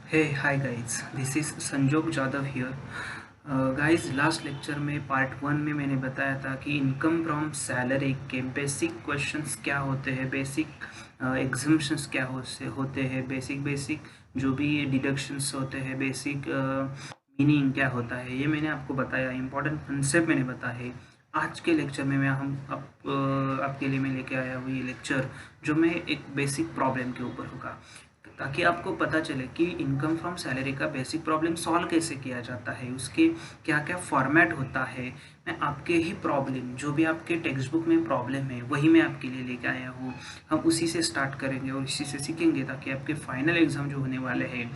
Hey, hi guys, this is Sanjog Jadhav here. Guys, last lecture में part one में मैंने बताया था कि इनकम फ्रॉम सैलरी के बेसिक क्वेश्चंस क्या होते हैं, बेसिक एग्जम्पशंस क्या होते हैं, बेसिक जो भी डिडक्शंस होते हैं, बेसिक मीनिंग क्या होता है, ये मैंने आपको बताया। इंपॉर्टेंट कंसेप्ट मैंने बताया है। आज के लेक्चर में आपके लिए मैं लेके आया हूँ ये लेक्चर, जो मैं एक बेसिक प्रॉब्लम के ऊपर होगा, ताकि आपको पता चले कि इनकम फ्रॉम सैलरी का बेसिक प्रॉब्लम सॉल्व कैसे किया जाता है, उसके क्या क्या फॉर्मेट होता है। मैं आपके ही प्रॉब्लम, जो भी आपके टेक्स्ट बुक में प्रॉब्लम है, वही मैं आपके लिए लेके आया हूँ। हम उसी से स्टार्ट करेंगे और इसी से सीखेंगे, ताकि आपके फाइनल एग्ज़ाम जो होने वाले हैं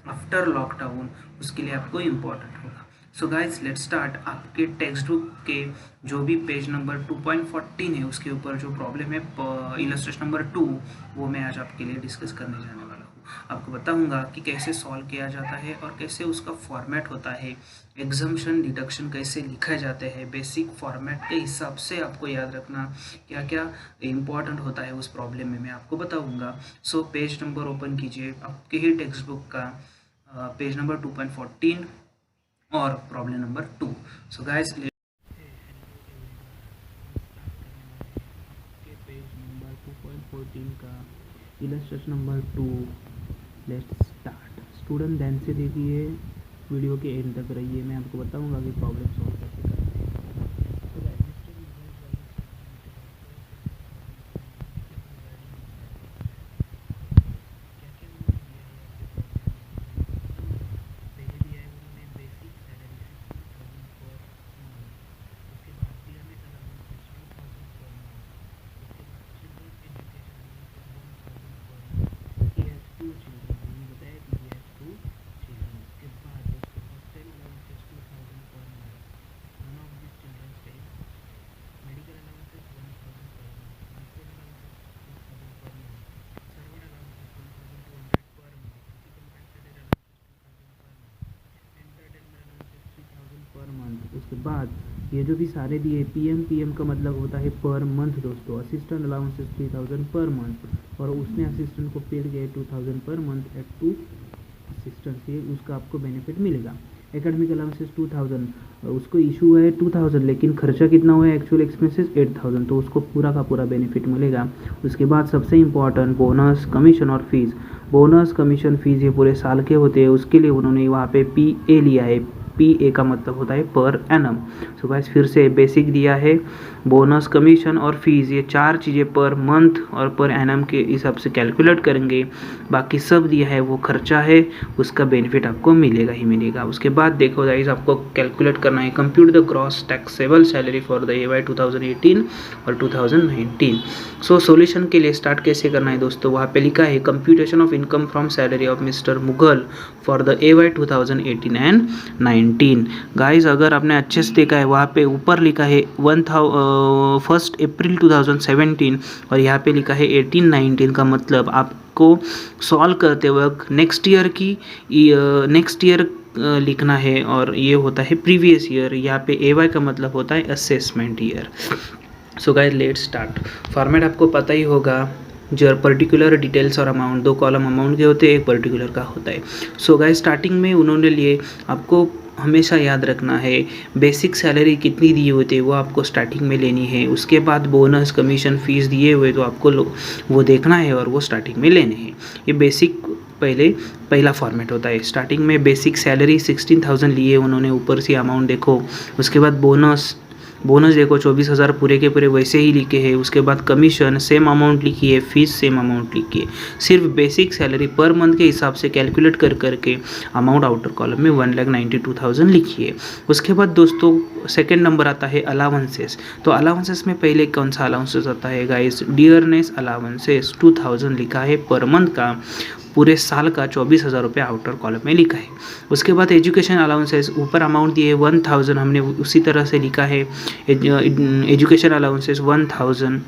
आफ्टर लॉकडाउन, उसके लिए आपको इम्पोर्टेंट होगा। So guys, let start. आपके टेक्स्ट बुक के जो भी पेज नंबर 2.14 है, उसके ऊपर जो प्रॉब्लम है इलस्ट्रेशन नंबर 2, वो मैं आज आपके लिए डिस्कस करने जाने वाला हूँ। आपको बताऊंगा कि कैसे सॉल्व किया जाता है और कैसे उसका फॉर्मेट होता है, एग्जम्पशन डिडक्शन कैसे लिखा जाते हैं, बेसिक फॉर्मेट के हिसाब से आपको याद रखना क्या क्या इम्पोर्टेंट होता है उस प्रॉब्लम में, मैं आपको बताऊंगा। सो पेज नंबर ओपन कीजिए आपके ही टेक्स्ट बुक का, पेज नंबर 2.14 और problem number 2। So guys, page number 2.14 का illustration number 2। Let's start. Student ध्यान से देखिए, वीडियो के एंड तक रहिए, मैं आपको बताऊंगा कि प्रॉब्लम सॉल्व कैसे करना है। पर मंथ, उसके बाद ये जो भी सारे दिए, पीएम का मतलब होता है पर मंथ दोस्तों। असिस्टेंट अलाउंसेस 3000 पर मंथ, और उसने असिस्टेंट को पेड किया 2000 per month eight to assistant से, उसका आपको बेनिफिट मिलेगा। एकेडमिक अलाउंसेस 2000, उसको इशू है 2000, लेकिन खर्चा कितना हुआ है, एक्चुअल एक्सपेंसेस 8000, तो उसको पूरा का पूरा बेनिफिट मिलेगा। उसके बाद सबसे इंपॉर्टेंट बोनस, कमीशन और फीस। बोनस, कमीशन, फीस ये पूरे साल के होते हैं, उसके लिए उन्होंने वहाँ पे पी ए लिया है। पी ए का मतलब होता है पर एनम। सो गाइस, फिर से बेसिक दिया है, बोनस, कमीशन और फीस, ये चार चीज़ें पर मंथ और पर एनम के हिसाब से कैलकुलेट करेंगे। बाकी सब दिया है वो खर्चा है, उसका बेनिफिट आपको मिलेगा ही मिलेगा। उसके बाद देखो गाइस, आपको कैलकुलेट करना है, compute the gross taxable salary for the AY 2018 और 2019। सो सॉल्यूशन के लिए स्टार्ट कैसे करना है दोस्तों, वहाँ पे लिखा है computation of income from salary of mister Mughal for the AY 2018 and 19। Guys, अगर आपने अच्छे से देखा है, वहाँ पे ऊपर लिखा है 1 अप्रैल 2017 और यहाँ पे लिखा है 18-19 का मतलब आपको सॉल्व करते वक्त नेक्स्ट ईयर लिखना है, और ये होता है प्रीवियस ईयर। यहाँ पे AY का मतलब होता है assessment year. So guys, let's start. Format आपको पता ही होगा, जो पर्टिकुलर डिटेल्स और अमाउंट, दो कॉलम अमाउंट के होते हैं, एक पर्टिकुलर का होता है। सो गाइस, स्टार्टिंग में उन्होंने लिए, आपको हमेशा याद रखना है बेसिक सैलरी कितनी दी होती है वो आपको स्टार्टिंग में लेनी है। उसके बाद बोनस, कमीशन, फीस दिए हुए तो आपको वो देखना है और वो स्टार्टिंग में लेने हैं। ये बेसिक पहला फॉर्मेट होता है। स्टार्टिंग में बेसिक सैलरी 16,000 लिए उन्होंने, ऊपर से अमाउंट देखो। उसके बाद बोनस देखो 24,000 पूरे के पूरे वैसे ही लिखे हैं। उसके बाद कमीशन सेम अमाउंट लिखी है, फीस सेम अमाउंट लिखी है। सिर्फ बेसिक सैलरी पर मंथ के हिसाब से कैलकुलेट करके अमाउंट आउटर कॉलम में 1,92,000 लिखी है। उसके बाद दोस्तों सेकेंड नंबर आता है अलाउंसेस। तो अलाउंसेस में पहले कौन सा अलाउंसेस आता है गाइस, डियरनेस अलाउंसेस 2000 लिखा है पर मंथ का, पूरे साल का 24,000 रुपये आउटर कॉलम में लिखा है। उसके बाद एजुकेशन अलाउंसेस, ऊपर अमाउंट दिए 1000, हमने उसी तरह से लिखा है एजुकेशन अलाउंसेस 1000।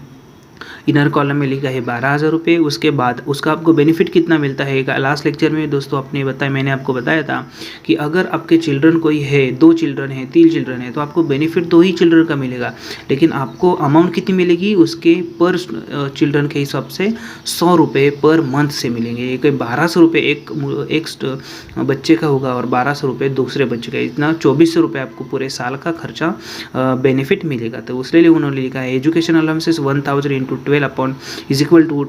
इनर कॉलम में लिखा है 12,000 रुपये। उसके बाद उसका आपको बेनिफिट कितना मिलता है, लास्ट लेक्चर में दोस्तों मैंने आपको बताया था कि अगर आपके चिल्ड्रन कोई है, 2 चिल्ड्रन है, 3 चिल्ड्रन है, तो आपको बेनिफिट 2 ही चिल्ड्रन का मिलेगा, लेकिन आपको अमाउंट कितनी मिलेगी उसके पर चिल्ड्रन के हिसाब से 100 रुपये पर मंथ से मिलेंगे। एक 1200 रुपये एक बच्चे का होगा और 1200 रुपये दूसरे बच्चे का, इतना 2400 रुपये आपको पूरे साल का खर्चा बेनिफिट मिलेगा। तो उसके लिए उन्होंने लिखा है education allowances 1000 into 12 upon is equal to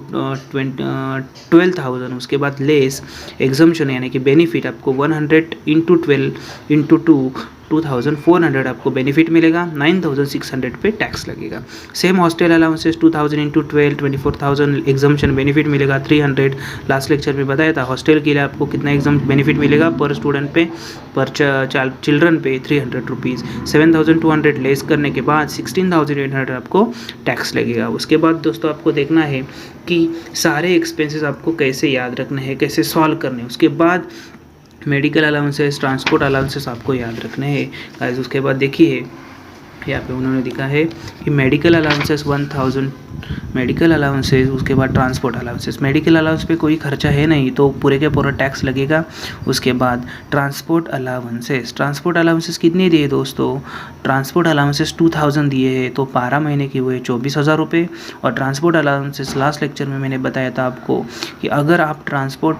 12,000। उसके बाद लेस एग्जम्पशन यानी कि बेनिफिट आपको 100 इंटू 12 इंटू 2400 आपको बेनिफिट मिलेगा, 9600 पे टैक्स लगेगा। Same hostel allowances 2000 into 12 24,000 exemption benefit मिलेगा 300। लास्ट लेक्चर में बताया था हॉस्टल के लिए आपको कितना एग्जाम बेनिफिट मिलेगा पर स्टूडेंट पे, पर चिल्ड्रन पे 300 रुपीज़। 7200 लेस करने के बाद 16,800 आपको टैक्स लगेगा। उसके बाद दोस्तों आपको देखना है कि सारे एक्सपेंसेस आपको कैसे याद रखने हैं, कैसे सॉल्व करने हैं। उसके बाद मेडिकल अलाउंसेस, ट्रांसपोर्ट अलाउंसेस आपको याद रखने हैं गाइस। उसके बाद देखिए यहाँ पे उन्होंने लिखा है कि मेडिकल अलाउंसेस 1000 मेडिकल अलाउंसेस, उसके बाद ट्रांसपोर्ट अलाउंसेस। मेडिकल अलाउंस पे कोई खर्चा है नहीं तो पूरे के पूरा टैक्स लगेगा। उसके बाद ट्रांसपोर्ट अलाउंसेस कितने दिए दोस्तों, ट्रांसपोर्ट अलाउंसेस 2000 दिए हैं, तो 12 महीने की हुए 24,000 रुपये। और ट्रांसपोर्ट अलाउंसेस लास्ट लेक्चर में मैंने बताया था आपको कि अगर आप ट्रांसपोर्ट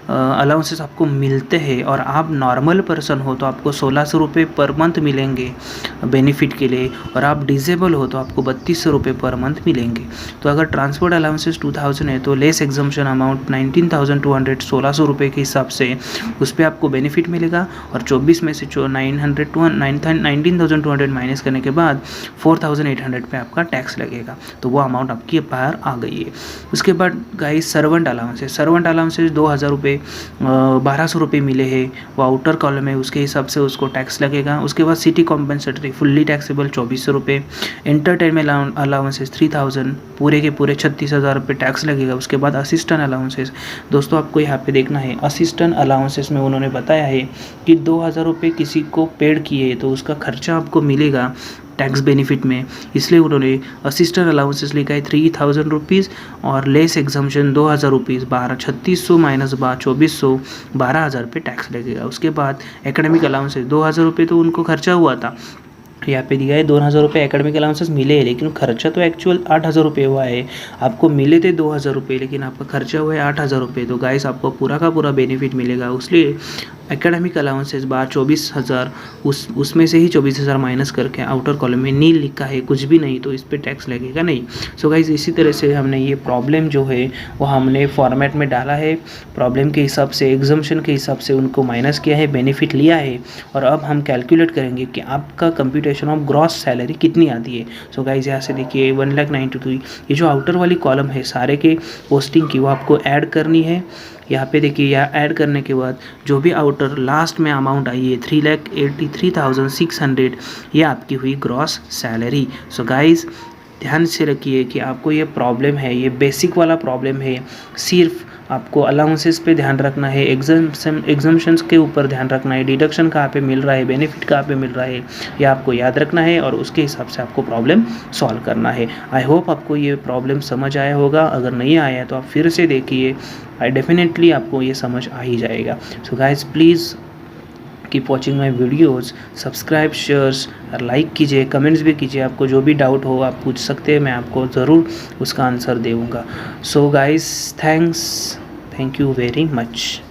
अलाउंसेस आपको मिलते हैं और आप नॉर्मल पर्सन हो तो आपको 1600 रुपये पर मंथ मिलेंगे बेनिफिट के लिए, और आप डिसेबल हो तो आपको 3200 रुपये पर मंथ मिलेंगे। तो अगर ट्रांसपोर्ट अलाउंसेस 2000 है तो लेस एग्जम्पशन अमाउंट 19,200 1600 रुपये के हिसाब से उस पर आपको बेनिफिट मिलेगा। और 24 में से 19,200 माइनस करने के बाद 4,800 पे आपका टैक्स लगेगा, तो वो अमाउंट आपकी बाहर आ गई है। उसके बाद गाइस सर्वेंट अलाउंसेस 2000 रुपये 1200 रुपये मिले हैं, वो आउटर कॉलम है, उसके हिसाब से उसको टैक्स लगेगा। उसके बाद सिटी कॉम्पेंसेटरी फुल्ली टैक्सेबल 2400 रुपये। एंटरटेनमेंट अलाउंसेस 3000 पूरे के पूरे 36,000 रुपये टैक्स लगेगा। उसके बाद असिस्टेंट अलाउंसेस दोस्तों आपको यहाँ पे देखना है, असिस्टेंट अलाउंसेस में उन्होंने बताया है कि 2000 रुपये किसी को पेड किए तो उसका खर्चा आपको मिलेगा टैक्स बेनिफिट में, इसलिए उन्होंने असिस्टेंट अलाउंसेस लिखा है 3000 रुपीज़ और लेस एग्जम्पशन 2000 रुपीज़, 3600 माइनस 2400 12,000 पे टैक्स लगेगा। उसके बाद एकेडमिक अलाउंसेस 2000 रुपये तो उनको खर्चा हुआ था, यहाँ पे दिया है 2000 रुपये एकेडमिक अलाउंसेस मिले हैं, लेकिन खर्चा तो एक्चुअल 8000 रुपये हुआ है। आपको मिले थे 2000 रुपये लेकिन आपका खर्चा हुआ है 8000 रुपये, तो गाइस आपको पूरा का पूरा बेनिफिट मिलेगा। उसलिए एकेडमिक अलाउंसेस बार 24,000, उसमें से ही 24,000 माइनस करके आउटर कॉलम में नील लिखा है, कुछ भी नहीं, तो इस पर टैक्स लगेगा नहीं। सो गाइस इसी तरह से हमने ये प्रॉब्लम जो है वो हमने फॉर्मेट में डाला है, प्रॉब्लम के हिसाब से एग्जम्पशन के हिसाब से उनको माइनस किया है, बेनिफिट लिया है, और अब हम कैलकुलेट करेंगे कि आपका कंप्यूटेशन ऑफ ग्रॉस सैलरी कितनी आती है। सो गाइस यहाँ से देखिए 1,92,000, ये जो आउटर वाली कॉलम है सारे के पोस्टिंग की वो आपको ऐड करनी है। यहाँ पे देखिए, यहाँ ऐड करने के बाद जो भी आउटर लास्ट में अमाउंट आई है 3,83,600, ये आपकी हुई ग्रॉस सैलरी। सो गाइस ध्यान से रखिए कि आपको ये प्रॉब्लम है, ये बेसिक वाला प्रॉब्लम है, सिर्फ आपको अलाउंसेस पे ध्यान रखना है, एग्जम्पशंस के ऊपर ध्यान रखना है, डिडक्शन कहाँ पे मिल रहा है, बेनिफिट कहाँ पे मिल रहा है, ये आपको याद रखना है और उसके हिसाब से आपको प्रॉब्लम सॉल्व करना है। आई होप आपको ये प्रॉब्लम समझ आया होगा, अगर नहीं आया तो आप फिर से देखिए, डेफिनेटली आपको ये समझ आ ही जाएगा। So guys please keep watching my videos, subscribe, shares और लाइक कीजिए, कमेंट्स भी कीजिए, आपको जो भी डाउट हो आप पूछ सकते हैं, मैं आपको ज़रूर उसका आंसर दूँगा। So guys thank you very much.